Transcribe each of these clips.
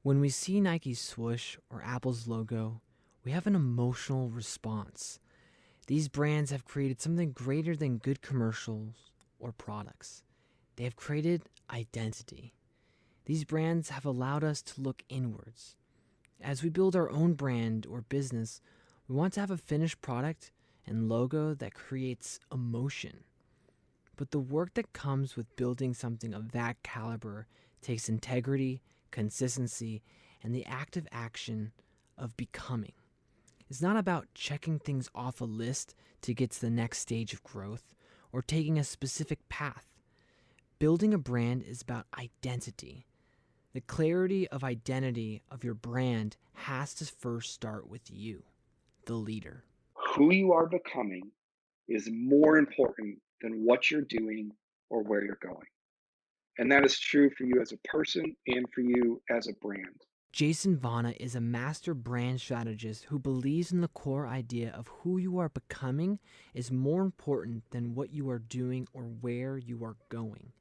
When we see Nike's swoosh or Apple's logo, we have an emotional response. These brands have created something greater than good commercials or products. They have created identity. These brands have allowed us to look inwards. As we build our own brand or business, we want to have a finished product and logo that creates emotion. But the work that comes with building something of that caliber takes integrity, consistency, and the active action of becoming. It's not about checking things off a list to get to the next stage of growth or taking a specific path. Building a brand is about identity. The clarity of identity of your brand has to first start with you, the leader. Who you are becoming is more important than what you're doing or where you're going. And that is true for you as a person and for you as a brand. Jason Vana is a master brand strategist who believes in the core idea of who you are becoming is more important than what you are doing or where you are going.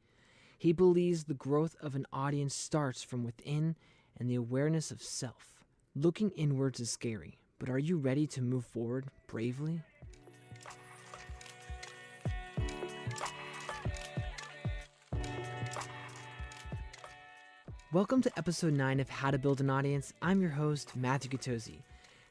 He believes the growth of an audience starts from within and the awareness of self. Looking inwards is scary, but are you ready to move forward bravely? Welcome to episode 9 of How to Build an Audience. I'm your host, Matthew Gatosi.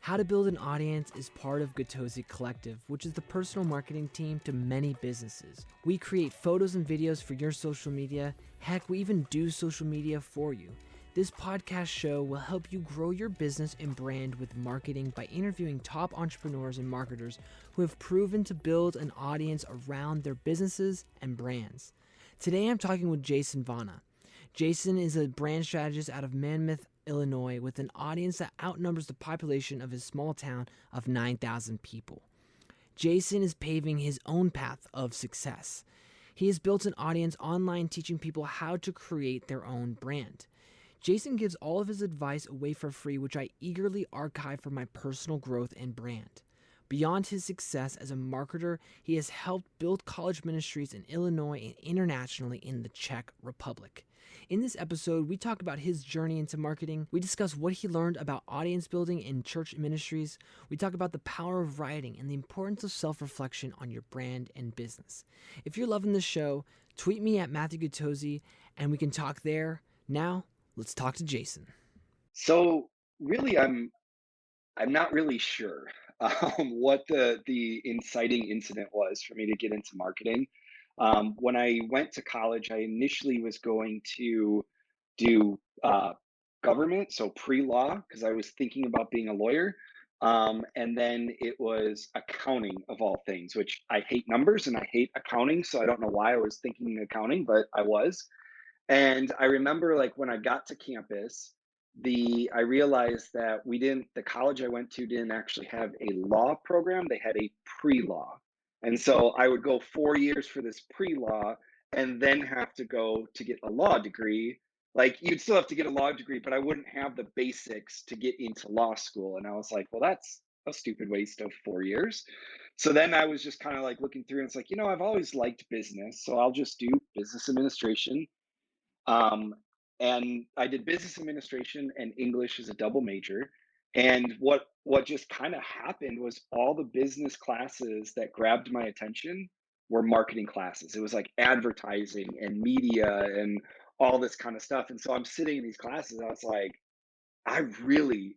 How to Build an Audience is part of Ketosiscollective, which is the personal marketing team to many businesses. We create photos and videos for your social media. Heck, we even do social media for you. This podcast show will help you grow your business and brand with marketing by interviewing top entrepreneurs and marketers who have proven to build an audience around their businesses and brands. Today I'm talking with Jason Vana. Jason is a brand strategist out of Mammoth, Illinois, with an audience that outnumbers the population of his small town of 9,000 people. Jason is paving his own path of success. He has built an audience online teaching people how to create their own brand. Jason gives all of his advice away for free, which I eagerly archive for my personal growth and brand. Beyond his success as a marketer, he has helped build college ministries in Illinois and internationally in the Czech Republic. In this episode, we talk about his journey into marketing. We discuss what he learned about audience building in church ministries. We talk about the power of writing and the importance of self-reflection on your brand and business. If you're loving this show, tweet me at Matthew Gatosi and we can talk there. Now, let's talk to Jason. So really I'm not really sure what the inciting incident was for me to get into marketing. When I went to college, I initially was going to do government, so pre-law, because I was thinking about being a lawyer. And then it was accounting of all things, which I hate numbers and I hate accounting. So I don't know why I was thinking accounting, but I was. And I remember like when I got to campus, I realized that the college I went to didn't actually have a law program. They had a pre-law. And so I would go 4 years for this pre-law and then have to go to get a law degree. Like you'd still have to get a law degree, but I wouldn't have the basics to get into law school. And I was like, well, that's a stupid waste of 4 years. So then I was just kind of like looking through and it's like, I've always liked business. So I'll just do business administration, um, and I did business administration and English as a double major. And what just kind of happened was all the business classes that grabbed my attention were marketing classes. It was like advertising and media and all this kind of stuff. And so I'm sitting in these classes, and I was like, I really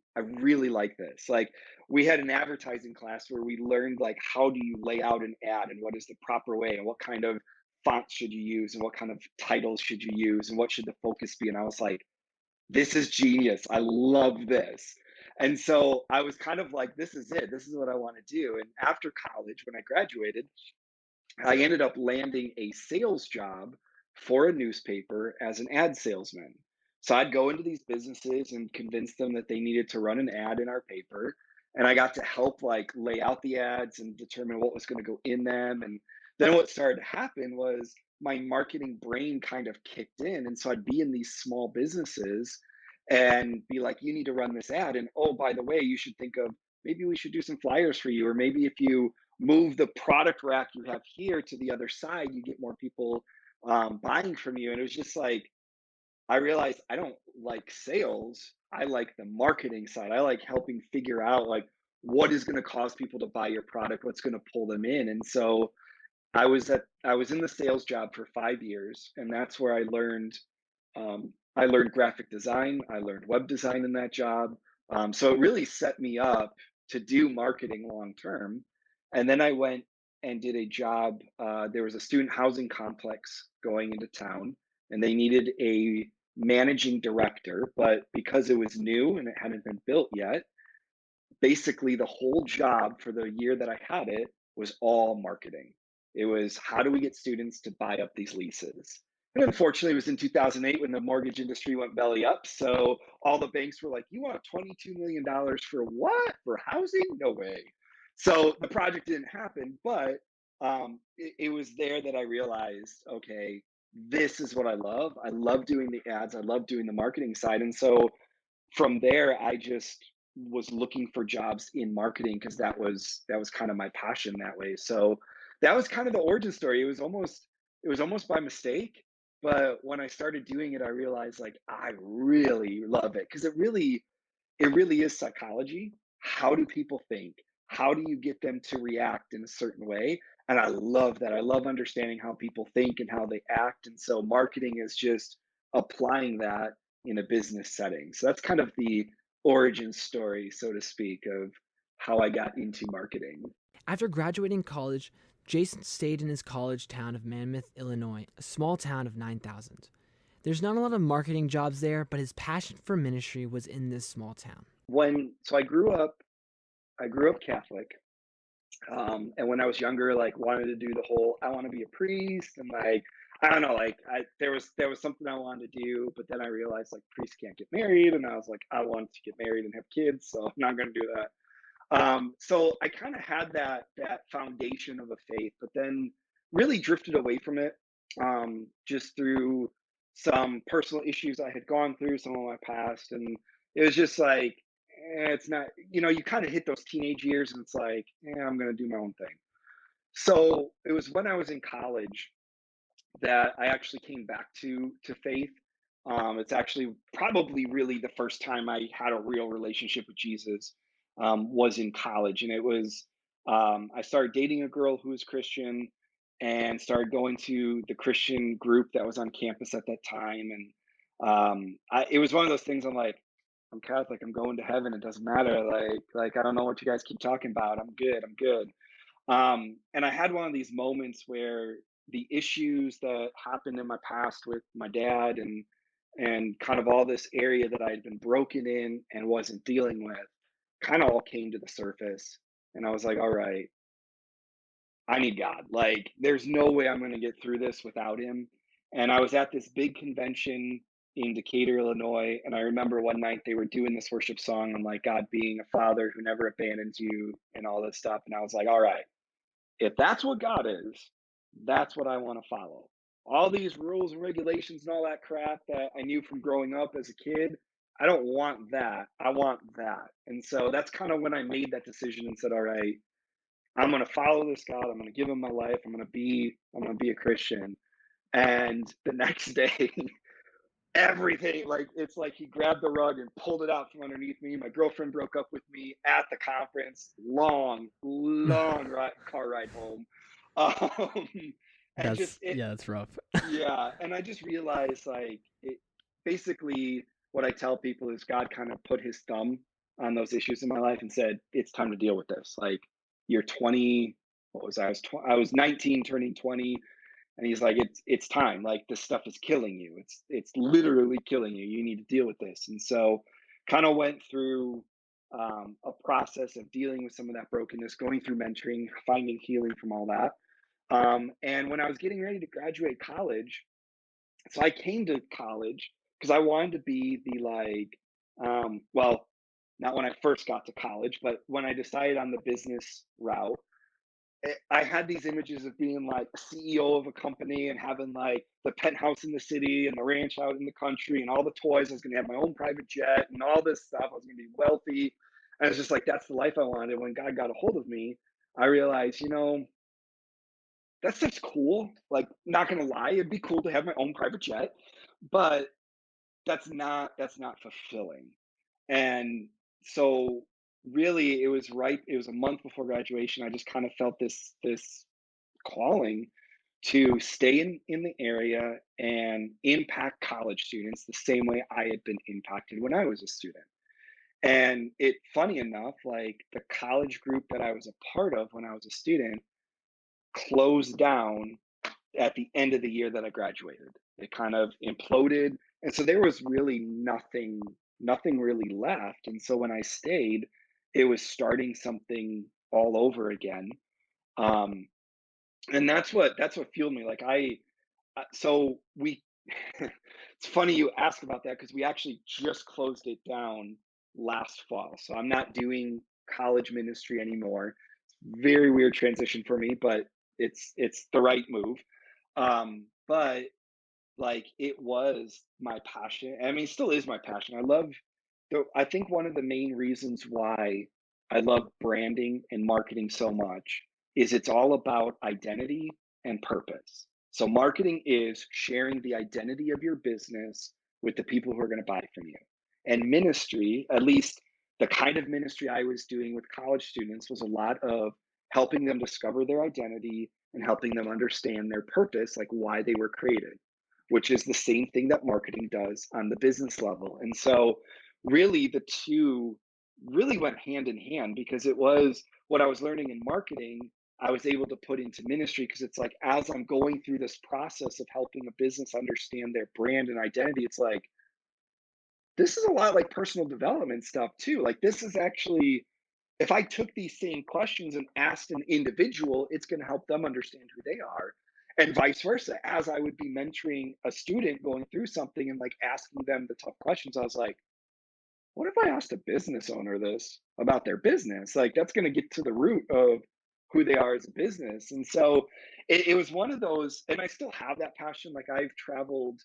like this. Like we had an advertising class where we learned like how do you lay out an ad and what is the proper way and what kind of font should you use and what kind of titles should you use and what should the focus be. And I was like, this is genius. I love this. And so I was kind of like, this is it. This is what I want to do. And after college, when I graduated, I ended up landing a sales job for a newspaper as an ad salesman. So I'd go into these businesses and convince them that they needed to run an ad in our paper. And I got to help like lay out the ads and determine what was going to go in them. And then what started to happen was my marketing brain kind of kicked in. And so I'd be in these small businesses and be like, you need to run this ad. And oh, by the way, you should think of maybe we should do some flyers for you. Or maybe if you move the product rack you have here to the other side, you get more people buying from you. And it was just like, I realized I don't like sales. I like the marketing side. I like helping figure out like what is going to cause people to buy your product, what's going to pull them in. And so I was in the sales job for 5 years, and that's where I learned graphic design. I learned web design in that job. So it really set me up to do marketing long term. And then I went and did a job. There was a student housing complex going into town, and they needed a managing director. But because it was new and it hadn't been built yet, basically the whole job for the year that I had it was all marketing. It was how do we get students to buy up these leases? And unfortunately, it was in 2008 when the mortgage industry went belly up. So all the banks were like, you want $22 million for what? For housing? No way. So the project didn't happen, but it was there that I realized, okay, this is what I love. I love doing the ads. I love doing the marketing side. And so from there, I just was looking for jobs in marketing because that was kind of my passion that way. So that was kind of the origin story. It was almost by mistake, but when I started doing it, I realized like I really love it because it really is psychology. How do people think? How do you get them to react in a certain way? And I love that. I love understanding how people think and how they act. And so marketing is just applying that in a business setting. So that's kind of the origin story, so to speak, of how I got into marketing. After graduating college, Jason stayed in his college town of Mammoth, Illinois, a small town of 9,000. There's not a lot of marketing jobs there, but his passion for ministry was in this small town. I grew up Catholic. And when I was younger, like wanted to do the whole I want to be a priest and like I don't know, like there was something I wanted to do, but then I realized like priests can't get married, and I was like I want to get married and have kids, so I'm not going to do that. So I kind of had that foundation of a faith, but then really drifted away from it, just through some personal issues I had gone through, some of my past, and it was just like it's not, you kind of hit those teenage years, and it's like, I'm gonna do my own thing. So it was when I was in college that I actually came back to faith. It's actually probably really the first time I had a real relationship with Jesus, was in college, and it was I started dating a girl who was Christian, and started going to the Christian group that was on campus at that time, and it was one of those things. I'm like, I'm Catholic. I'm going to heaven. It doesn't matter. Like I don't know what you guys keep talking about. I'm good. I'm good. And I had one of these moments where the issues that happened in my past with my dad and kind of all this area that I had been broken in and wasn't dealing with kind of all came to the surface. And I was like, all right, I need God. Like, there's no way I'm going to get through this without him. And I was at this big convention in Decatur, Illinois. And I remember one night they were doing this worship song on like God being a father who never abandons you and all this stuff. And I was like, all right, if that's what God is, that's what I want to follow. All these rules and regulations and all that crap that I knew from growing up as a kid, I don't want that. I want that. And so that's kind of when I made that decision and said, all right, I'm going to follow this God. I'm going to give him my life. I'm going to be a Christian. And the next day, everything, like it's like he grabbed the rug and pulled it out from underneath me. My girlfriend broke up with me at the conference. Car ride home. um and just it That's rough. yeah, and I just realized like it basically what I tell people is God kind of put his thumb on those issues in my life and said it's time to deal with this. Like you're 20, what was I was 19 turning 20, and he's like it's time. Like this stuff is killing you. It's literally killing you. You need to deal with this. And so kind of went through a process of dealing with some of that brokenness, going through mentoring, finding healing from all that. And when I was getting ready to graduate college, so I came to college because I wanted to be the like, well, not when I first got to college, but when I decided on the business route, I had these images of being like a CEO of a company and having like the penthouse in the city and the ranch out in the country and all the toys. I was going to have my own private jet and all this stuff. I was going to be wealthy. And it's just like, that's the life I wanted. When God got a hold of me, I realized, that stuff's cool. Like, not going to lie, it'd be cool to have my own private jet. But that's not fulfilling. And so really it was a month before graduation. I just kind of felt this calling to stay in the area and impact college students the same way I had been impacted when I was a student. And it funny enough, like the college group that I was a part of when I was a student closed down at the end of the year that I graduated. It kind of imploded. And so there was really nothing really left. And so when I stayed, it was starting something all over again. Um, and that's what fueled me. Like so we it's funny you ask about that because we actually just closed it down last fall. So I'm not doing college ministry anymore. Very weird transition for me, but it's the right move. But like, it was my passion. I mean, it still is my passion. I think one of the main reasons why I love branding and marketing so much is it's all about identity and purpose. So marketing is sharing the identity of your business with the people who are going to buy from you. And ministry, at least the kind of ministry I was doing with college students, was a lot of helping them discover their identity and helping them understand their purpose, like why they were created, which is the same thing that marketing does on the business level. And so, really, the two really went hand in hand because it was what I was learning in marketing, I was able to put into ministry because it's like, as I'm going through this process of helping a business understand their brand and identity, it's like, this is a lot like personal development stuff too. Like, this is actually, if I took these same questions and asked an individual, it's going to help them understand who they are. And vice versa. As I would be mentoring a student going through something and like asking them the tough questions, I was like, what if I asked a business owner this about their business? Like, that's going to get to the root of who they are as a business. And so it was one of those, and I still have that passion. Like, I've traveled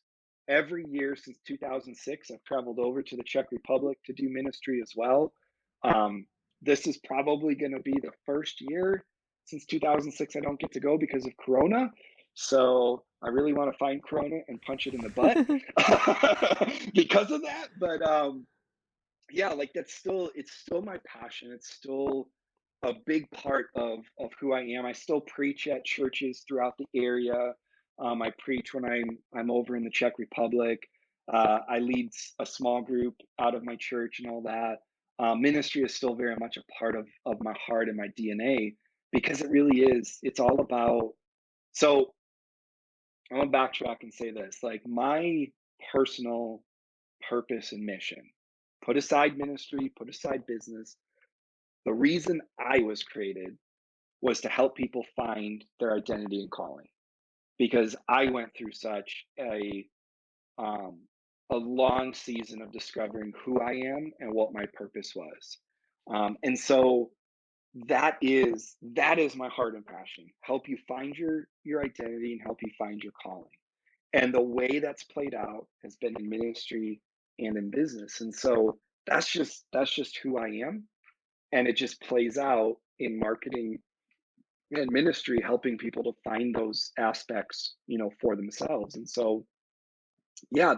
every year since 2006. I've traveled over to the Czech Republic to do ministry as well. Um, this is probably going to be the first year since 2006 I don't get to go because of Corona. So I really want to find Corona and punch it in the butt because of that. But yeah, like it's still my passion. It's still a big part of who I am. I still preach at churches throughout the area. I preach when I'm over in the Czech Republic. I lead a small group out of my church and all that. Ministry is still very much a part of my heart and my DNA because it really is. It's all about. So I'm gonna backtrack and say this: like, my personal purpose and mission. Put aside ministry, put aside business. The reason I was created was to help people find their identity and calling because I went through such um, a long season of discovering who I am and what my purpose was. And so that is my heart and passion. Help you find your identity and help you find your calling. And the way that's played out has been in ministry and in business. And so that's just who I am. And it just plays out in marketing and ministry, helping people to find those aspects, for themselves. And so, yeah,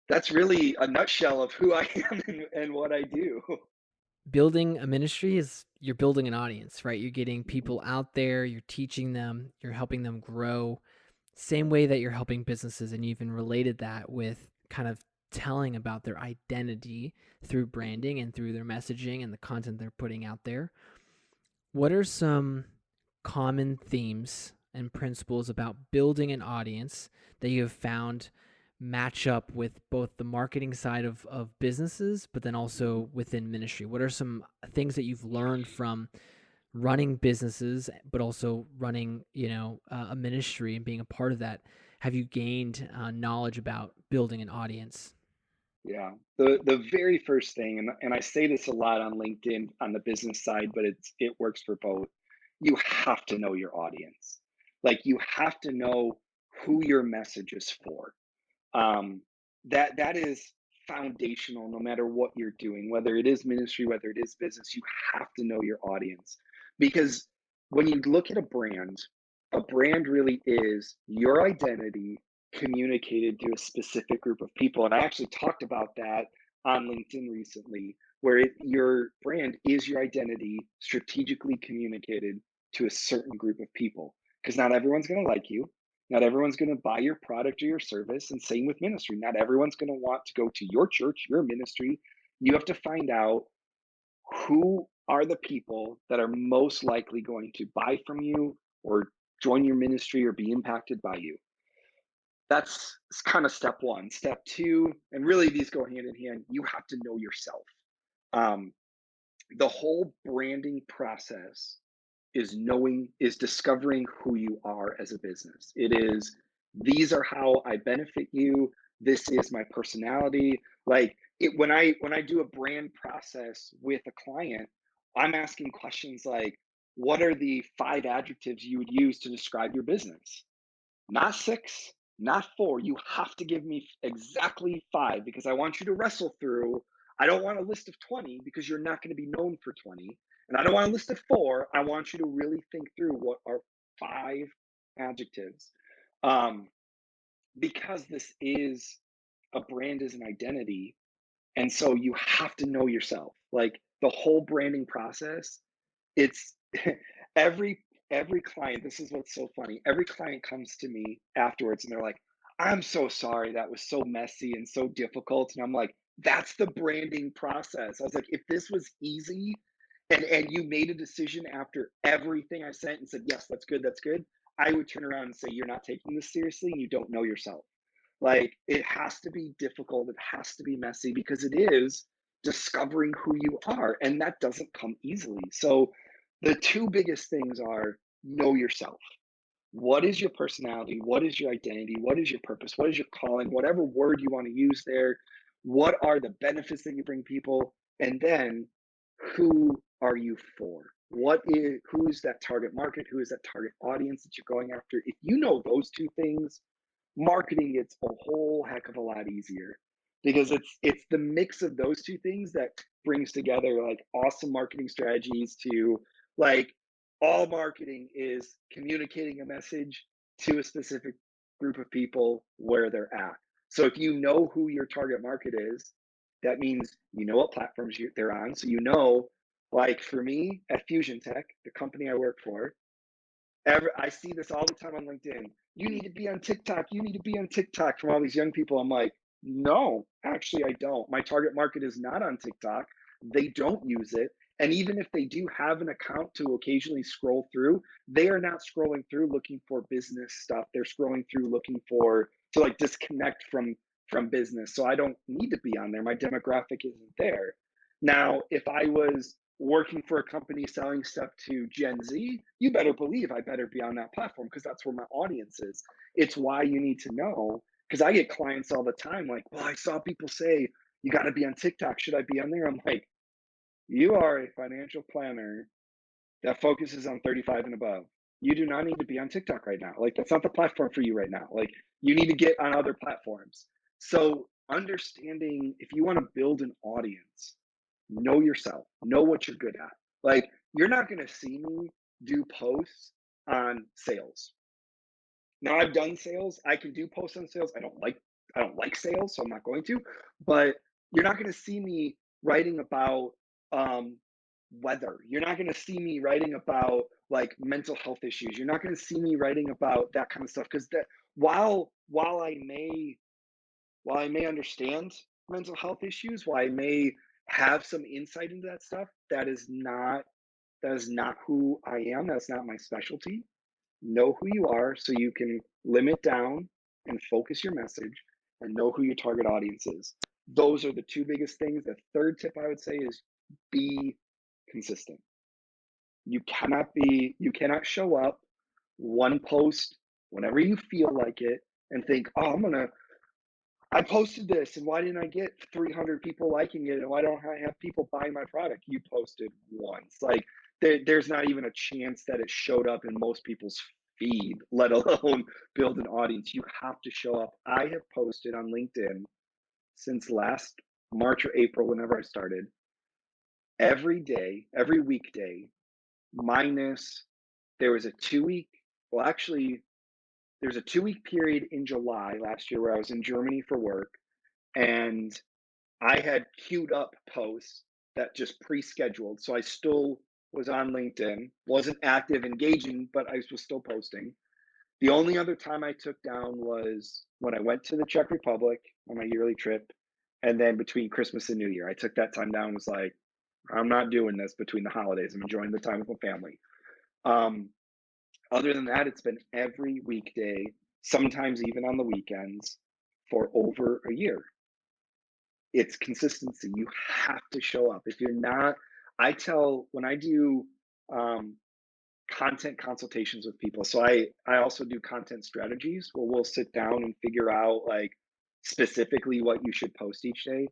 that's really a nutshell of who I am and what I do. Building a ministry is you're building an audience, right? You're getting people out there, you're teaching them, you're helping them grow. Same way that you're helping businesses, and you even related that with kind of telling about their identity through branding and through their messaging and the content they're putting out there. What are some common themes and principles about building an audience that you have found match up with both the marketing side of businesses, but then also within ministry? What are some things that you've learned from running businesses, but also running, a ministry and being a part of that? Have you gained knowledge about building an audience? Yeah. The very first thing, and I say this a lot on LinkedIn on the business side, but it works for both. You have to know your audience. Like, you have to know who your message is for. Um, that is foundational no matter what you're doing, whether it is ministry, whether it is business. You have to know your audience because when you look at a brand really is your identity communicated to a specific group of people. And I actually talked about that on LinkedIn recently, where your brand is your identity strategically communicated to a certain group of people. Because not everyone's going to like you. Not everyone's going to buy your product or your service. And same with ministry. Not everyone's going to want to go to your church, your ministry. You have to find out who are the people that are most likely going to buy from you or join your ministry or be impacted by you. That's kind of step one. Step two, and really these go hand in hand, you have to know yourself. Um, the whole branding process is discovering who you are as a business. It is, these are how I benefit you. This is my personality. Like when I do a brand process with a client, I'm asking questions like, what are the 5 adjectives you would use to describe your business? Not 6, not 4. You have to give me exactly 5 because I want you to wrestle through. I don't want a list of 20 because you're not going to be known for 20. And I don't want a list of 4. I want you to really think through what are 5 adjectives. Um, because this is a brand is an identity. And so you have to know yourself. Like the whole branding process, it's every client, this is what's so funny. Every client comes to me afterwards and they're like, "I'm so sorry. That was so messy and so difficult." And I'm like, "That's the branding process." I was like, "If this was easy and you made a decision after everything I sent and said, 'Yes, that's good,' I would turn around and say, 'You're not taking this seriously and you don't know yourself.'" Like it has to be difficult, it has to be messy because it is discovering who you are and that doesn't come easily. So the two biggest things are know yourself. What is your personality? What is your identity? What is your purpose? What is your calling? Whatever word you want to use there. What are the benefits that you bring people? And then who are you for? Who is that target market? Who is that target audience that you're going after? If you know those two things, marketing gets a whole heck of a lot easier because it's the mix of those two things that brings together like awesome marketing strategies to like all marketing is communicating a message to a specific group of people where they're at. So if you know who your target market is, that means you know what platforms they're on. So you know, like for me at Fusion Tech, the company I work for, I see this all the time on LinkedIn. You need to be on TikTok. You need to be on TikTok from all these young people. I'm like, no, actually, I don't. My target market is not on TikTok. They don't use it. And even if they do have an account to occasionally scroll through, they are not scrolling through looking for business stuff. They're scrolling through looking for to like disconnect from business. So I don't need to be on there. My demographic isn't there. Now, if I was working for a company selling stuff to Gen Z, you better believe I better be on that platform because that's where my audience is. It's why you need to know because I get clients all the time like, well, I saw people say you got to be on TikTok. Should I be on there? I'm like, you are a financial planner that focuses on 35 and above. You do not need to be on TikTok right now. Like, that's not the platform for you right now. Like, you need to get on other platforms. So, understanding if you want to build an audience, know yourself, know what you're good at. Like, you're not going to see me do posts on sales. Now, I've done sales. I can do posts on sales. I don't like sales, so I'm not going to. But you're not going to see me writing about um, weather. You're not going to see me writing about like mental health issues. You're not going to see me writing about that kind of stuff because that while I may understand mental health issues, while I may have some insight into that stuff, that is not who I am. That's not my specialty. Know who you are so you can limit down and focus your message and know who your target audience is. Those are the two biggest things. The third tip I would say is be consistent. You cannot show up one post whenever you feel like it and think, "Oh, I posted this and why didn't I get 300 people liking it and why don't I have people buying my product?" You posted once. Like there's not even a chance that it showed up in most people's feed, let alone build an audience. You have to show up. I have posted on LinkedIn since last March or April, whenever I started, every day, every weekday, minus there was a 2 week, well, actually, there's a 2-week period in July last year where I was in Germany for work, and I had queued up posts that just pre-scheduled. So I still was on LinkedIn, wasn't active engaging, but I was still posting. The only other time I took down was when I went to the Czech Republic on my yearly trip. And then between Christmas and New Year, I took that time down and was like, I'm not doing this between the holidays. I'm enjoying the time with my family. Um, Other than that, it's been every weekday, sometimes even on the weekends for over a year. It's consistency. You have to show up. If you're not, I tell when I do um, content consultations with people. So I also do content strategies where we'll sit down and figure out like specifically what you should post each day.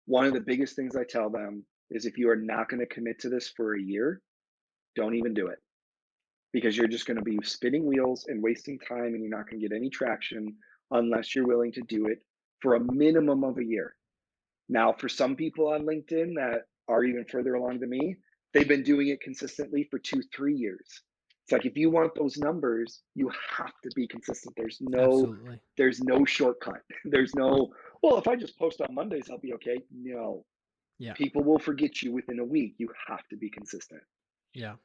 One of the biggest things I tell them is if you are not going to commit to this for a year, don't even do it because you're just going to be spinning wheels and wasting time and you're not going to get any traction unless you're willing to do it for a minimum of a year. Now, for some people on LinkedIn that are even further along than me, they've been doing it consistently for 2, 3 years. It's like if you want those numbers, you have to be consistent. Absolutely. There's no shortcut. There's no, well, if I just post on Mondays, I'll be okay. No. Yeah. People will forget you within a week. You have to be consistent. Yeah.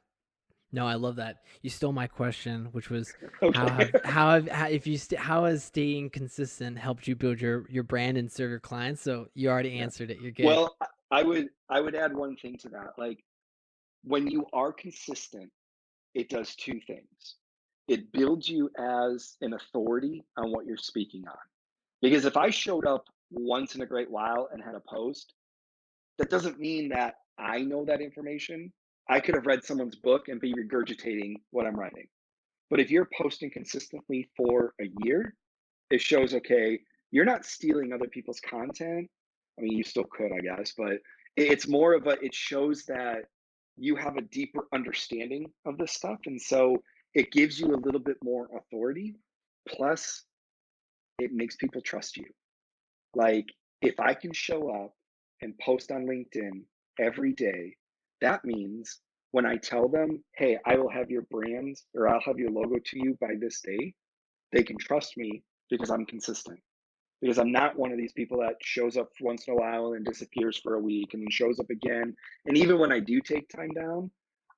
No, I love that. You stole my question, which was Okay. how has staying consistent helped you build your brand and serve your clients? So you already Yeah. answered it. You're good. Well, I would add one thing to that. Like when you are consistent, it does two things. It builds you as an authority on what you're speaking on. Because if I showed up once in a great while and had a post, that doesn't mean that I know that information. I could have read someone's book and be regurgitating what I'm writing. But if you're posting consistently for a year, it shows, okay, you're not stealing other people's content. I mean, you still could, I guess, but it's more of a, it shows that you have a deeper understanding of this stuff. And so it gives you a little bit more authority. Plus, it makes people trust you. Like, if I can show up and post on LinkedIn every day, that means when I tell them, hey, I will have your brand or I'll have your logo to you by this day, they can trust me because I'm consistent because I'm not one of these people that shows up once in a while and disappears for a week and then shows up again. And even when I do take time down,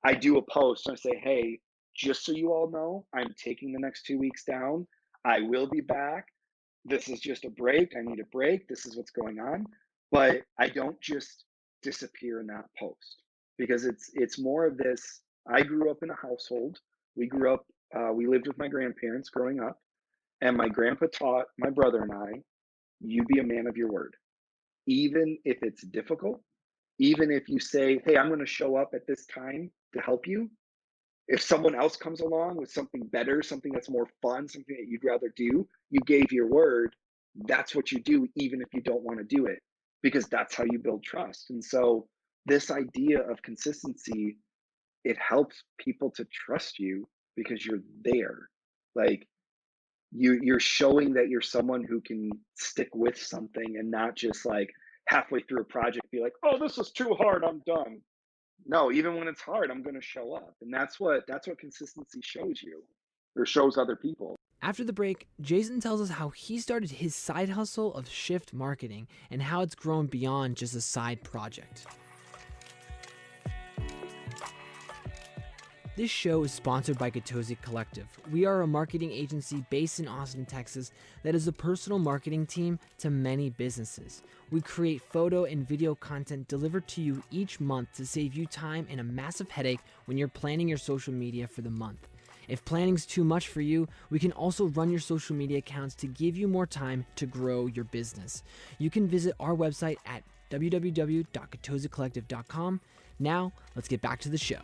I do a post and I say, hey, just so you all know, I'm taking the next 2 weeks down. I will be back. This is just a break. I need a break. This is what's going on. But I don't just disappear in that post because it's more of this. I grew up in a household. We grew up, we lived with my grandparents growing up. And my grandpa taught my brother and I, you be a man of your word. Even if it's difficult, even if you say, hey, I'm going to show up at this time to help you. If someone else comes along with something better, something that's more fun, something that you'd rather do, you gave your word. That's what you do, even if you don't want to do it, because that's how you build trust. And so, this idea of consistency, it helps people to trust you because you're there. Like, you're showing that you're someone who can stick with something and not just like halfway through a project be like, oh, this is too hard, I'm done. No, even when it's hard, I'm going to show up. And that's what consistency shows you or shows other people. After the break, Jason tells us how he started his side hustle of shift marketing and how it's grown beyond just a side project. This show is sponsored by ketosiscollective. We are a marketing agency based in Austin, Texas that is a personal marketing team to many businesses. We create photo and video content delivered to you each month to save you time and a massive headache when you're planning your social media for the month. If planning's too much for you, we can also run your social media accounts to give you more time to grow your business. You can visit our website at www.ketosiscollective.com. Now, let's get back to the show.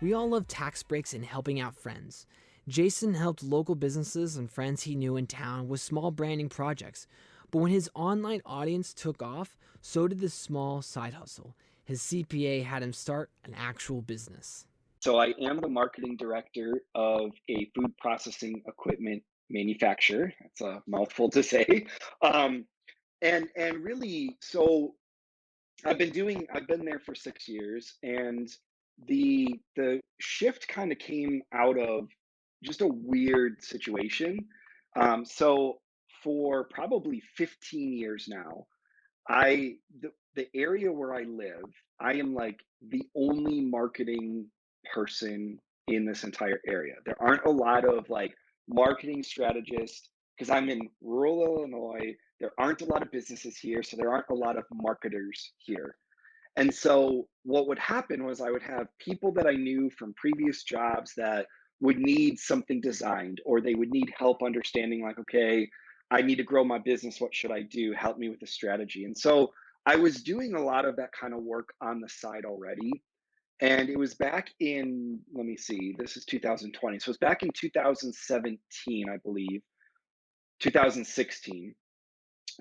We all love tax breaks and helping out friends. Jason helped local businesses and friends he knew in town with small branding projects. But when his online audience took off, so did this small side hustle. His CPA had him start an actual business. So I am the marketing director of a food processing equipment manufacturer. That's a mouthful to say. Um, and really, so I've been there for 6 years, and the shift kind of came out of just a weird situation. So for probably 15 years now, the area where I live, I am like the only marketing person in this entire area. There aren't a lot of like marketing strategists because I'm in rural Illinois. There aren't a lot of businesses here, so there aren't a lot of marketers here. And so what would happen was I would have people that I knew from previous jobs that would need something designed, or they would need help understanding, like, okay, I need to grow my business. What should I do? Help me with the strategy. And so I was doing a lot of that kind of work on the side already. And it was back in, let me see, this is 2020. So it was back in 2017, I believe, 2016,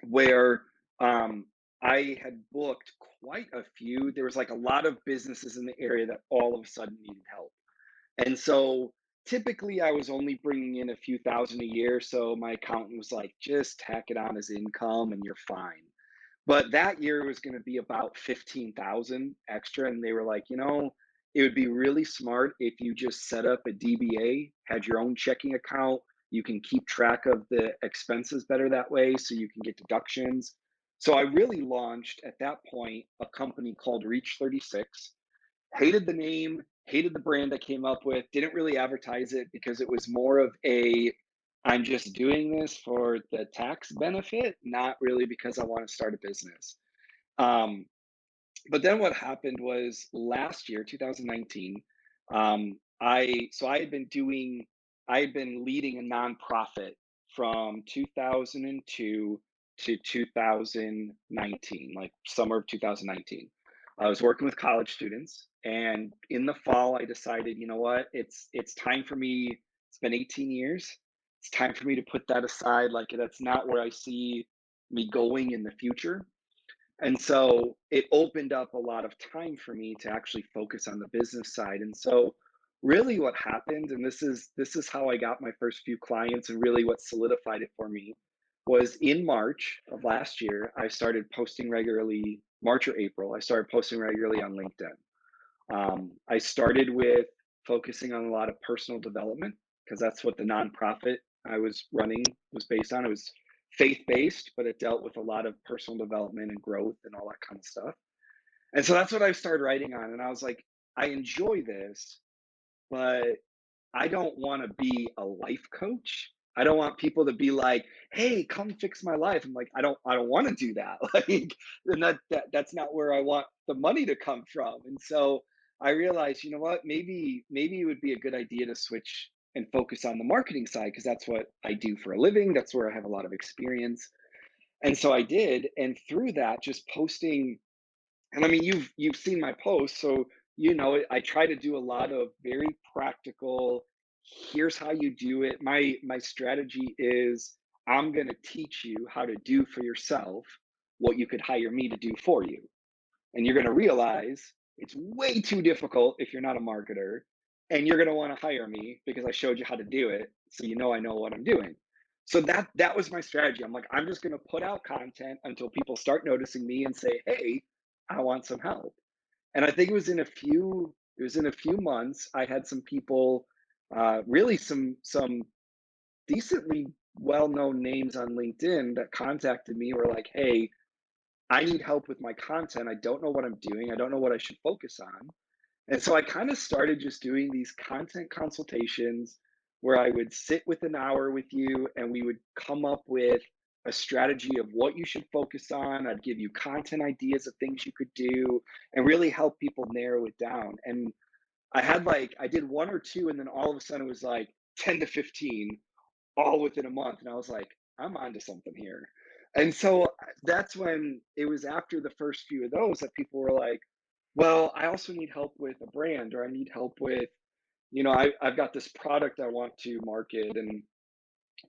where I had booked quite a few. There was like a lot of businesses in the area that all of a sudden needed help. And so typically I was only bringing in a few thousand a year. So my accountant was like, just tack it on as income and you're fine. But that year was going to be about 15,000 extra. And they were like, it would be really smart if you just set up a DBA, had your own checking account. You can keep track of the expenses better that way so you can get deductions. So I really launched at that point a company called Reach 36. Hated the name, hated the brand I came up with, didn't really advertise it because it was more of a I'm just doing this for the tax benefit, not really because I want to start a business. Um, but then what happened was last year, 2019, I had been leading a nonprofit from 2002 to 2019, like summer of 2019. I was working with college students, and in the fall, I decided, you know what, it's time for me. It's been 18 years. It's time for me to put that aside. Like that's not where I see me going in the future. And so it opened up a lot of time for me to actually focus on the business side. And so really what happened, and this is how I got my first few clients and really what solidified it for me, was in March of last year, I started posting regularly, March or April, I started posting regularly on LinkedIn. I started with focusing on a lot of personal development because that's what the nonprofit I was running was based on. It was faith based, but it dealt with a lot of personal development and growth and all that kind of stuff. And so that's what I started writing on. And I was like, I enjoy this, but I don't want to be a life coach. I don't want people to be like, "Hey, come fix my life." I'm like, I don't want to do that. Like, and that's not where I want the money to come from. And so I realized, you know what? Maybe it would be a good idea to switch and focus on the marketing side because that's what I do for a living. That's where I have a lot of experience. And so I did, and through that, just posting, and I mean, you've seen my posts, so I try to do a lot of very practical. Here's how you do it. My strategy is I'm going to teach you how to do for yourself what you could hire me to do for you. And you're going to realize it's way too difficult if you're not a marketer. And you're going to want to hire me because I showed you how to do it. So I know what I'm doing. So that was my strategy. I'm like, I'm just going to put out content until people start noticing me and say, hey, I want some help. And I think it was in a few months, I had some people, really some decently well-known names on LinkedIn that contacted me, were like, hey, I need help with my content. I don't know what I'm doing. I don't know what I should focus on. And so I kind of started just doing these content consultations where I would sit with an hour with you and we would come up with a strategy of what you should focus on. I'd give you content ideas of things you could do and really help people narrow it down. And I did one or two, and then all of a sudden it was like 10 to 15 all within a month. And I was like, I'm onto something here. And so that's when it was after the first few of those that people were like, well, I also need help with a brand, or I need help with, I've got this product I want to market. And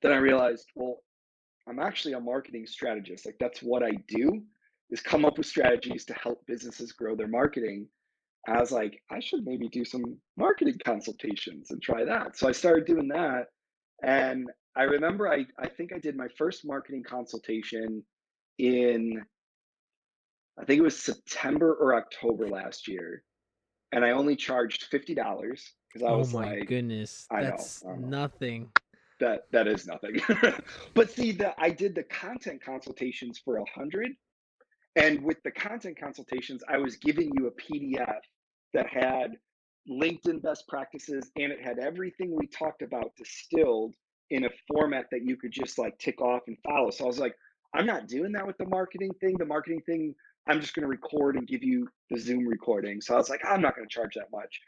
then I realized, well, I'm actually a marketing strategist. Like that's what I do, is come up with strategies to help businesses grow their marketing. I was like, I should maybe do some marketing consultations and try that. So I started doing that. And I remember I think I did my first marketing consultation in, I think it was September or October last year. and I only charged $50 because I Oh was my like, goodness, I that's don't know. nothing. That is nothing. But see, I did the content consultations for 100, and with the content consultations, I was giving you a PDF that had LinkedIn best practices and it had everything we talked about distilled in a format that you could just like tick off and follow. So I was like, I'm not doing that with the marketing thing. The marketing thing, I'm just going to record and give you the Zoom recording. So I was like, I'm not going to charge that much.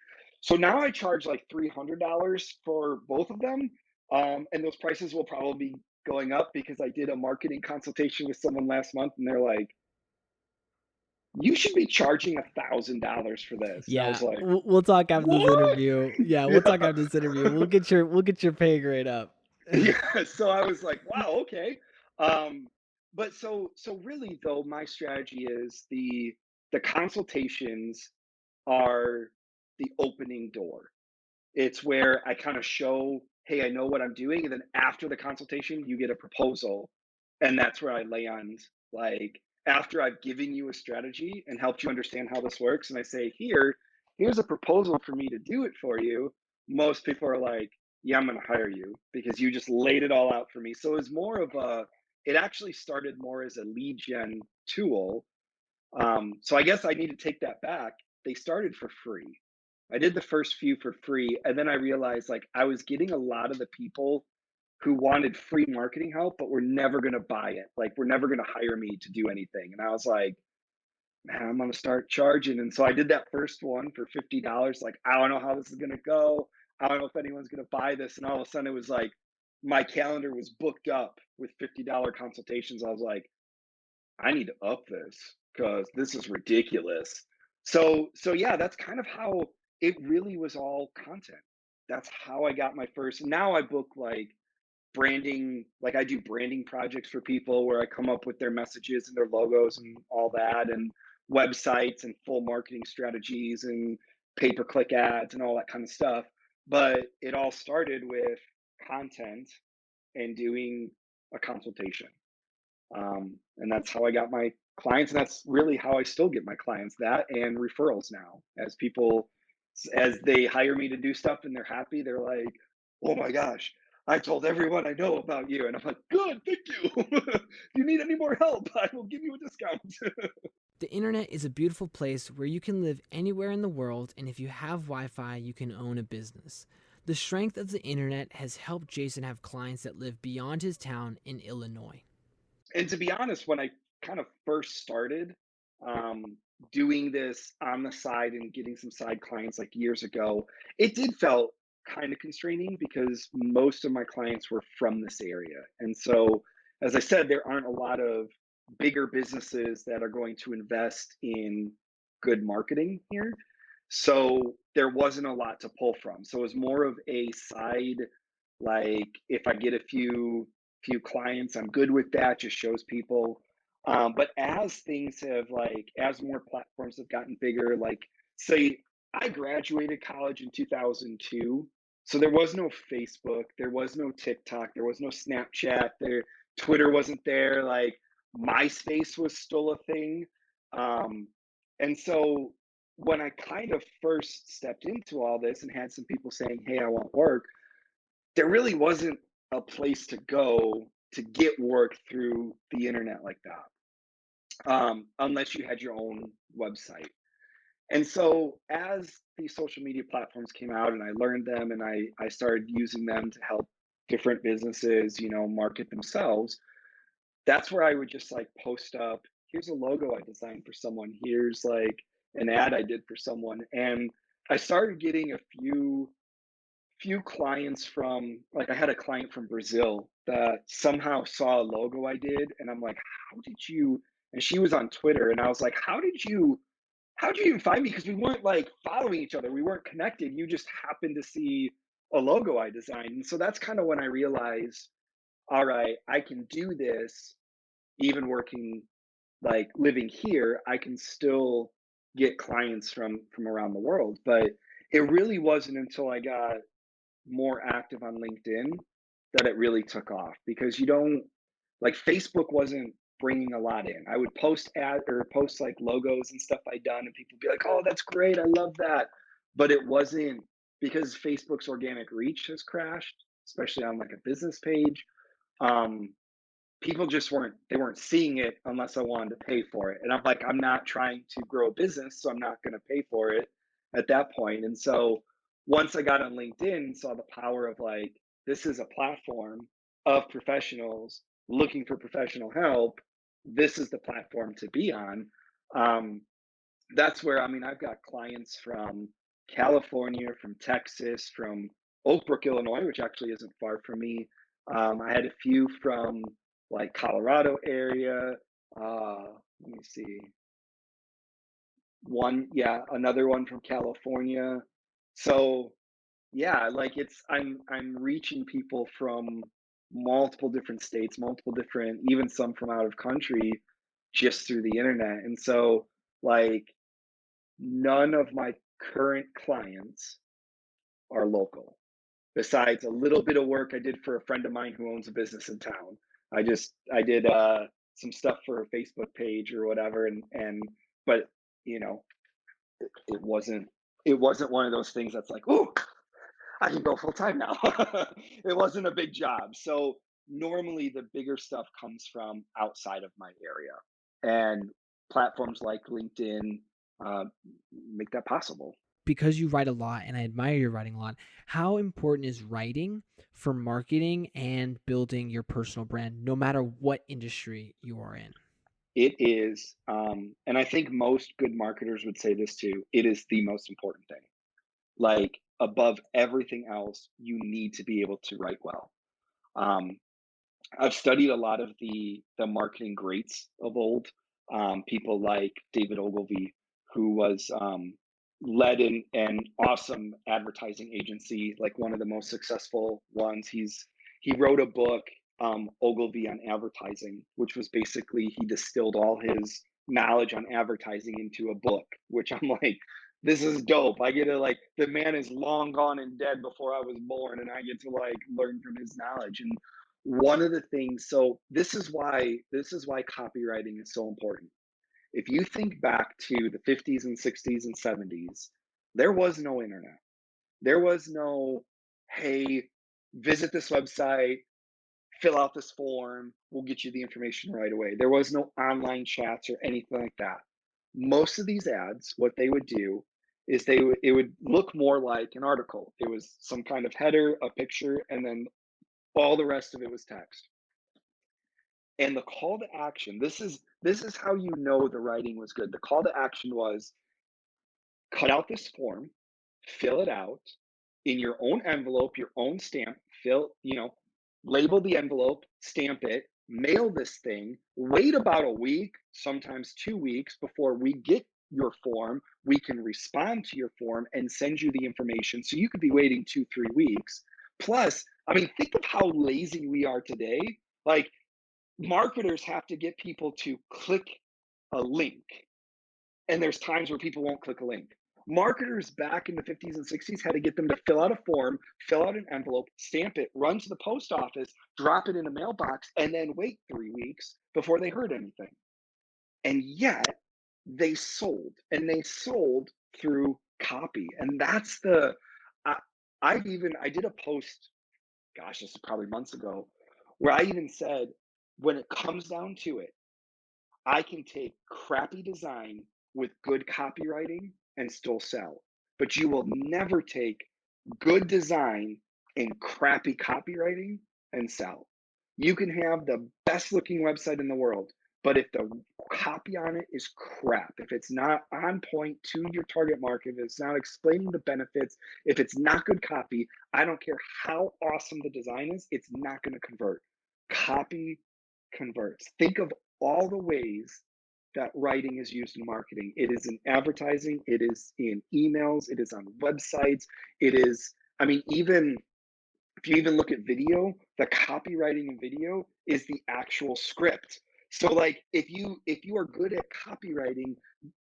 So now I charge like $300 for both of them. And those prices will probably be going up because I did a marketing consultation with someone last month and they're like, you should be charging $1,000 for this. And I was Yeah, like, we'll talk after this what? interview. Yeah, we'll Yeah. talk after this interview. We'll get your pay grade up. Yeah. So I was like, wow, okay. Um, but so really though, my strategy is the consultations are the opening door. It's where I kind of show, hey, I know what I'm doing. And then after the consultation, you get a proposal. And that's where I land. Like, after I've given you a strategy and helped you understand how this works, and I say, here's a proposal for me to do it for you. Most people are like, yeah, I'm going to hire you because you just laid it all out for me. So it's more of it actually started more as a lead gen tool. So I guess I need to take that back. They started for free. I did the first few for free, and then I realized like I was getting a lot of the people who wanted free marketing help, but were never going to buy it. Like, we're never going to hire me to do anything. And I was like, man, I'm going to start charging. And so I did that first one for $50. Like, I don't know how this is going to go. I don't know if anyone's going to buy this. And all of a sudden, it was like my calendar was booked up with $50 consultations. I was like, I need to up this because this is ridiculous. So yeah, that's kind of how it really was all content. That's how I got my first. Now I book like branding, like I do branding projects for people where I come up with their messages and their logos and all that, and websites and full marketing strategies and pay-per-click ads and all that kind of stuff. But it all started with content and doing a consultation. And that's how I got my clients, and that's really how I still get my clients, that and referrals now. As people, as they hire me to do stuff and they're happy, they're like, "Oh my gosh, I told everyone I know about you," and I'm like, "Good, thank you. If you need any more help, I will give you a discount." The internet is a beautiful place where you can live anywhere in the world, and if you have Wi Fi, you can own a business. The strength of the internet has helped Jason have clients that live beyond his town in Illinois. And to be honest, when I kind of first started um, doing this on the side and getting some side clients like years ago, it did felt kind of constraining because most of my clients were from this area. And so, as I said, there aren't a lot of bigger businesses that are going to invest in good marketing here. So there wasn't a lot to pull from. So it was more of a side, like if I get a few clients, I'm good with that, just shows people. But as things have like, as more platforms have gotten bigger, like say I graduated college in 2002. So there was no Facebook, there was no TikTok, there was no Snapchat, Twitter wasn't there, like MySpace was still a thing. Um, and so when I kind of first stepped into all this and had some people saying, "Hey, I want work," there really wasn't a place to go to get work through the internet like that, unless you had your own website. And so, as these social media platforms came out, and I learned them, and I started using them to help different businesses, market themselves. That's where I would just like post up. Here's a logo I designed for someone. Here's like an ad I did for someone, and I started getting a few clients from, like, I had a client from Brazil that somehow saw a logo I did, and I'm like, "How did you," and she was on Twitter, and I was like, "How did you even find me?" Because we weren't, like, following each other, we weren't connected, you just happened to see a logo I designed, and so that's kinda when I realized, "Alright, I can do this even working, like, living here, I can still get clients from around the world," but it really wasn't until I got more active on LinkedIn that it really took off because you don't, like, Facebook wasn't bringing a lot in. I would post like logos and stuff I'd done, and people would be like, "Oh, that's great. I love that." But it wasn't because Facebook's organic reach has crashed, especially on like a business page. Um, People just weren't seeing it unless I wanted to pay for it. And I'm like, I'm not trying to grow a business, so I'm not going to pay for it at that point. And so once I got on LinkedIn and saw the power of like, this is a platform of professionals looking for professional help, this is the platform to be on. Um, that's where, I mean, I've got clients from California, from Texas, from Oak Brook, Illinois, which actually isn't far from me. I had a few from like Colorado area. Let me see. Yeah, another one from California. So yeah, like I'm reaching people from multiple different states, multiple different, even some from out of country, just through the internet. And so like none of my current clients are local, besides a little bit of work I did for a friend of mine who owns a business in town. I did some stuff for a Facebook page or whatever, and but you know it wasn't one of those things that's like, oh, I can go full time now. It wasn't a big job. So normally the bigger stuff comes from outside of my area, and platforms like LinkedIn uh, make that possible. Because you write a lot and I admire your writing a lot, how important is writing for marketing and building your personal brand, no matter what industry you are in? It is, and I think most good marketers would say this too, it is the most important thing. Like, above everything else, you need to be able to write well. Um, I've studied a lot of the marketing greats of old, people like David Ogilvy, who was led in an awesome advertising agency, like one of the most successful ones. He wrote a book, Ogilvy on advertising, which was basically he distilled all his knowledge on advertising into a book. Which I'm like, this is dope. I get to like the man is long gone and dead before I was born, and I get to like learn from his knowledge. And one of the things, so this is why copywriting is so important. If you think back to the 50s and 60s and 70s, there was no internet. There was no, hey, visit this website, fill out this form, we'll get you the information right away. There was no online chats or anything like that. Most of these ads, what they would do is it would look more like an article. It was some kind of header, a picture, and then all the rest of it was text. And the call to action, this is how you know the writing was good. The call to action was cut out this form, fill it out in your own envelope, your own stamp, label the envelope, stamp it, mail this thing, wait about a week, sometimes 2 weeks before we get your form. We can respond to your form and send you the information. So you could be waiting 2, 3 weeks. Plus, I mean, think of how lazy we are today. Like, marketers have to get people to click a link, and there's times where people won't click a link. Marketers back in the 50s and 60s had to get them to fill out a form, fill out an envelope, stamp it, run to the post office, drop it in a mailbox, and then wait 3 weeks before they heard anything. And yet they sold through copy. And that's I, I did a post, gosh, this is probably months ago, where I even said, when it comes down to it, I can take crappy design with good copywriting and still sell. But you will never take good design and crappy copywriting and sell. You can have the best looking website in the world, but if the copy on it is crap, if it's not on point to your target market, if it's not explaining the benefits, if it's not good copy, I don't care how awesome the design is, it's not going to convert. Copy converts. Think of all the ways that writing is used in marketing. It is in advertising, it is in emails, it is on websites, it is, I mean, even if you even look at video, the copywriting in video is the actual script. So like if you are good at copywriting,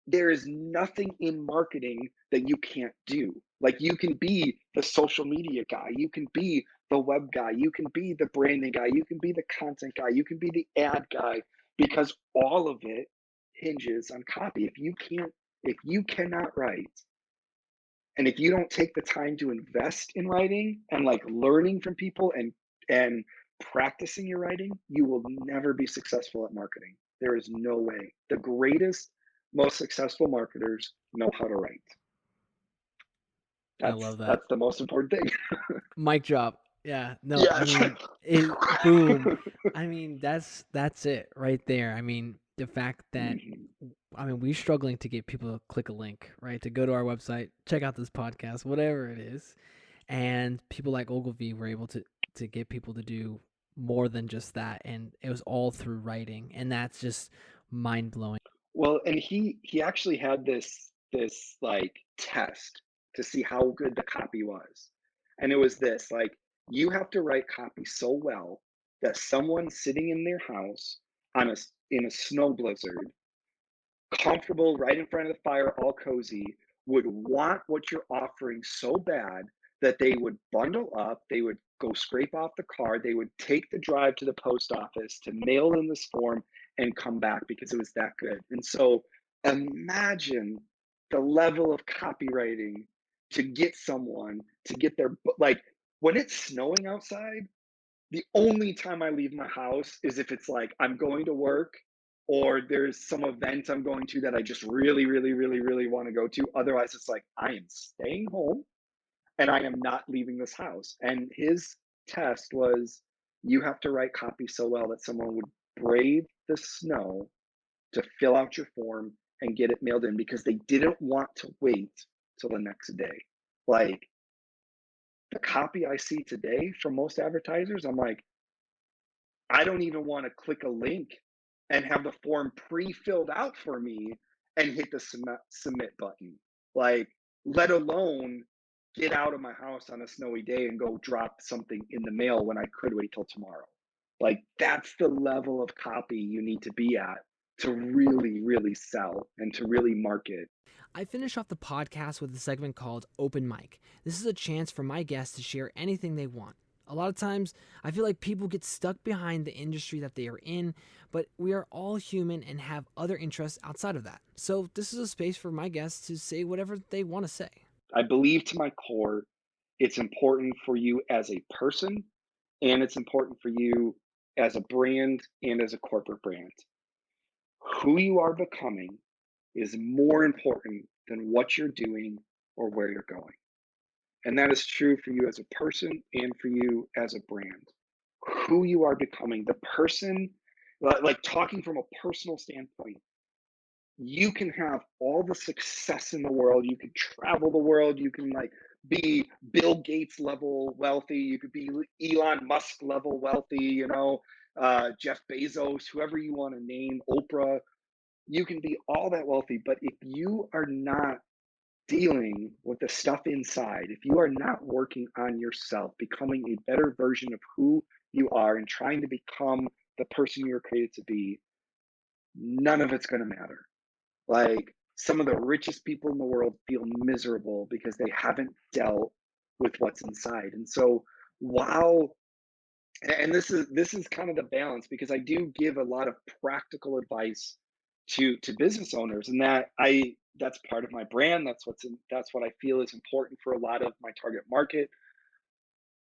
there is nothing in marketing that you can't do. Like, you can be the social media guy, you can be the web guy, you can be the branding guy, you can be the content guy, you can be the ad guy. because all of it hinges on copy. If you cannot write, and if you don't take the time to invest in writing and like learning from people and practicing your writing, you will never be successful at marketing. There is no way. The greatest, most successful marketers know how to write. I love that. That's the most important thing. Mic drop. Yeah. No, I Yes. mean, it boom. I mean, that's it right there. I mean, the fact that Mhm. I mean, we're struggling to get people to click a link, right? To go to our website, check out this podcast, whatever it is. And people like Ogilvy were able to get people to do more than just that, and it was all through writing, and that's just mind blowing. Well, and he actually had this like test to see how good the copy was. And it was this, like, you have to write copy so well that someone sitting in their house in a snow blizzard, comfortable right in front of the fire, all cozy, would want what you're offering so bad that they would bundle up, they would go scrape off the car, they would take the drive to the post office to mail in this form and come back because it was that good. And so imagine the level of copywriting to get someone to get their like when it's snowing outside, the only time I leave my house is if it's like I'm going to work or there's some event I'm going to that I just really, really, really, really want to go to. Otherwise, it's like I am staying home and I am not leaving this house. And his test was you have to write copy so well that someone would brave the snow to fill out your form and get it mailed in because they didn't want to wait till the next day. Like the copy I see today from most advertisers, I'm like, I don't even want to click a link and have the form pre-filled out for me and hit the submit button. Like, let alone get out of my house on a snowy day and go drop something in the mail when I could wait till tomorrow. Like, that's the level of copy you need to be at to really, really sell and to really market. I finish off the podcast with a segment called Open Mic. This is a chance for my guests to share anything they want. A lot of times, I feel like people get stuck behind the industry that they are in, but we are all human and have other interests outside of that. So, this is a space for my guests to say whatever they want to say. I believe to my core, it's important for you as a person and it's important for you as a brand and as a corporate brand. Who you are becoming is more important than what you're doing or where you're going. And that is true for you as a person and for you as a brand. Who you are becoming, the person, like talking from a personal standpoint, you can have all the success in the world. You can travel the world. You can like be Bill Gates level wealthy. You could be Elon Musk level wealthy, Jeff Bezos, whoever you want to name, Oprah. You can be all that wealthy, but if you are not dealing with the stuff inside, if you are not working on yourself, becoming a better version of who you are and trying to become the person you were created to be, none of it's going to matter. Like some of the richest people in the world feel miserable because they haven't dealt with what's inside. And so while and this is kind of the balance because I do give a lot of practical advice to business owners and that's part of my brand. That's what I feel is important for a lot of my target market.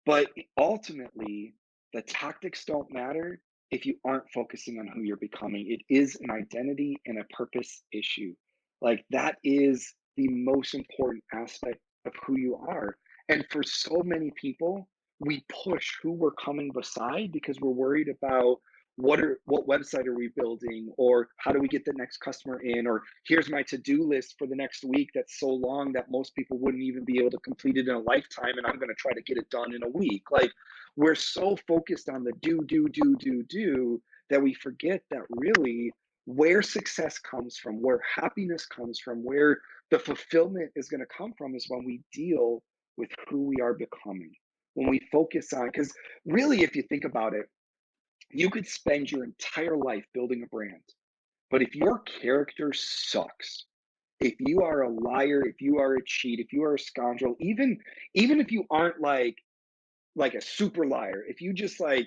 But ultimately, the tactics don't matter if you aren't focusing on who you're becoming. It is an identity and a purpose issue. Like that is the most important aspect of who you are. And for so many people, we push who we're coming beside because we're worried about what website are we building or how do we get the next customer in or here's my to-do list for the next week that's so long that most people wouldn't even be able to complete it in a lifetime and I'm going to try to get it done in a week. Like we're so focused on the do that we forget that really where success comes from, where happiness comes from, where the fulfillment is going to come from is when we deal with who we are becoming. When we focus on, because really, if you think about it, you could spend your entire life building a brand, but if your character sucks, if you are a liar, if you are a cheat, if you are a scoundrel, even if you aren't like a super liar, if you just like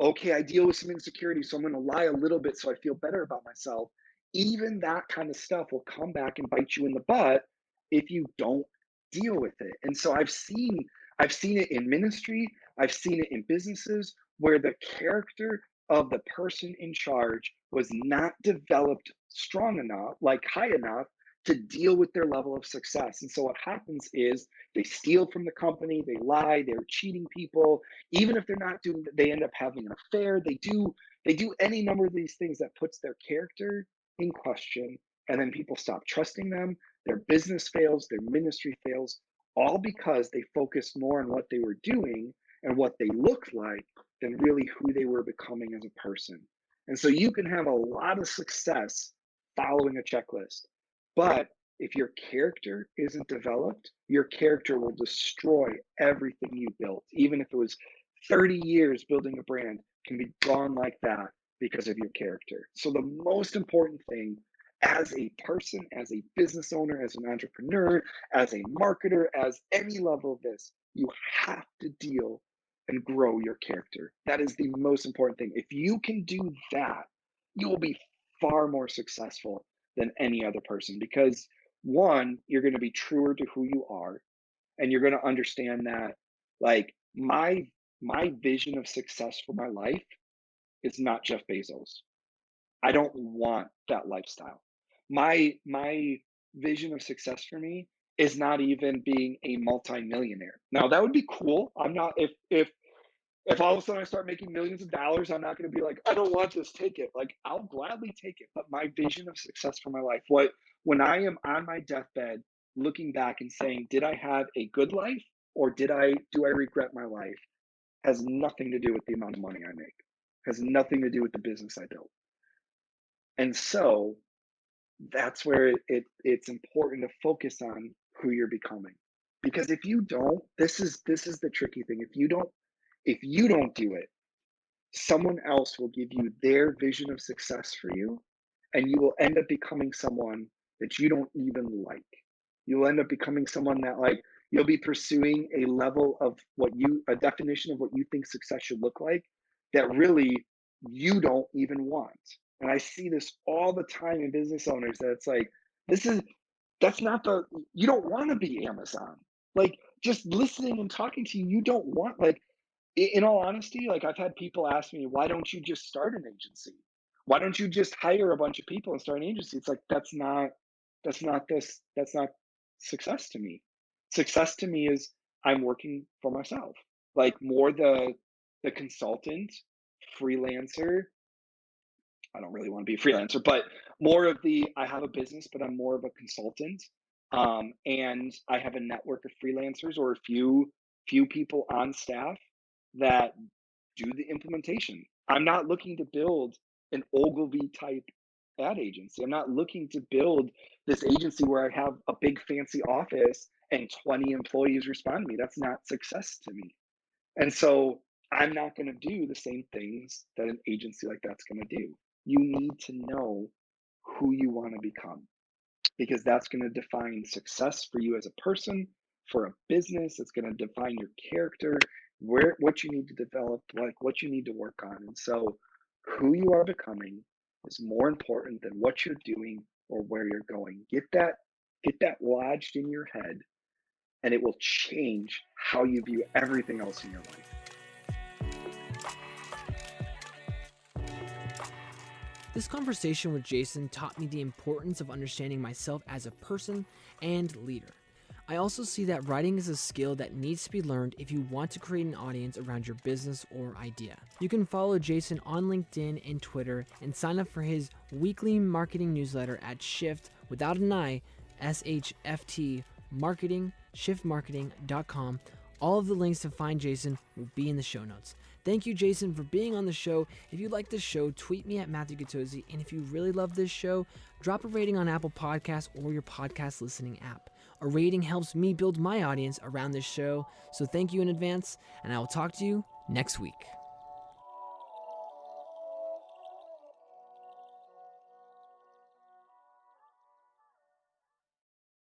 Okay, I deal with some insecurity, so I'm going to lie a little bit so I feel better about myself. Even that kind of stuff will come back and bite you in the butt if you don't deal with it. And so I've seen it in ministry, I've seen it in businesses where the character of the person in charge was not developed strong enough, like high enough to deal with their level of success. And so what happens is they steal from the company, they lie, they're cheating people, even if they're not doing, they end up having an affair, they do any number of these things that puts their character in question, and then people stop trusting them, their business fails, their ministry fails, all because they focused more on what they were doing and what they looked like than really who they were becoming as a person. And so you can have a lot of success following a checklist, but if your character isn't developed, your character will destroy everything you built. Even if it was 30 years building a brand, can be gone like that because of your character. So the most important thing as a person, as a business owner, as an entrepreneur, as a marketer, as any level of this, you have to deal and grow your character. That is the most important thing. If you can do that, you will be far more successful than any other person because one, you're going to be truer to who you are, and you're going to understand that like my vision of success for my life is not Jeff Bezos. I don't want that lifestyle. My vision of success for me is not even being a multimillionaire. Now that would be cool. I'm not if all of a sudden I start making millions of dollars, I'm not going to be like, I don't want this, take it. Like, I'll gladly take it. But my vision of success for my life, when I am on my deathbed, looking back and saying, did I have a good life or do I regret my life? Has nothing to do with the amount of money I make, has nothing to do with the business I built. And so that's where it's important to focus on who you're becoming. Because if you don't, this is the tricky thing. If you don't do it, someone else will give you their vision of success for you, and you will end up becoming someone that you don't even like. You'll end up becoming someone that like you'll be pursuing a definition of what you think success should look like that really you don't even want. And I see this all the time in business owners that it's like, this is that's not the you don't want to be Amazon. Like just listening and talking to you, you don't want like in all honesty, like I've had people ask me, why don't you just start an agency? Why don't you just hire a bunch of people and start an agency? It's like that's not success to me. Success to me is I'm working for myself. Like more the consultant, freelancer, I don't really want to be a freelancer, but more of the I have a business, but I'm more of a consultant. And I have a network of freelancers or a few people on staff that do the implementation. I'm not looking to build an Ogilvy type ad agency. I'm not looking to build this agency where I have a big fancy office and 20 employees respond to me. That's not success to me. And so I'm not going to do the same things that an agency like that's going to do. You need to know who you want to become because that's going to define success for you as a person, for a business. It's going to define your character, what you need to develop, like what you need to work on. And so who you are becoming is more important than what you're doing or where you're going. Get that lodged in your head and it will change how you view everything else in your life. This conversation with Jason taught me the importance of understanding myself as a person and leader. I also see that writing is a skill that needs to be learned if you want to create an audience around your business or idea. You can follow Jason on LinkedIn and Twitter and sign up for his weekly marketing newsletter at Shift without an I, SHFT marketing, shiftmarketing.com. All of the links to find Jason will be in the show notes. Thank you, Jason, for being on the show. If you like this show, tweet me at Matthew Gatosi. And if you really love this show, drop a rating on Apple Podcasts or your podcast listening app. A rating helps me build my audience around this show. So thank you in advance, and I will talk to you next week.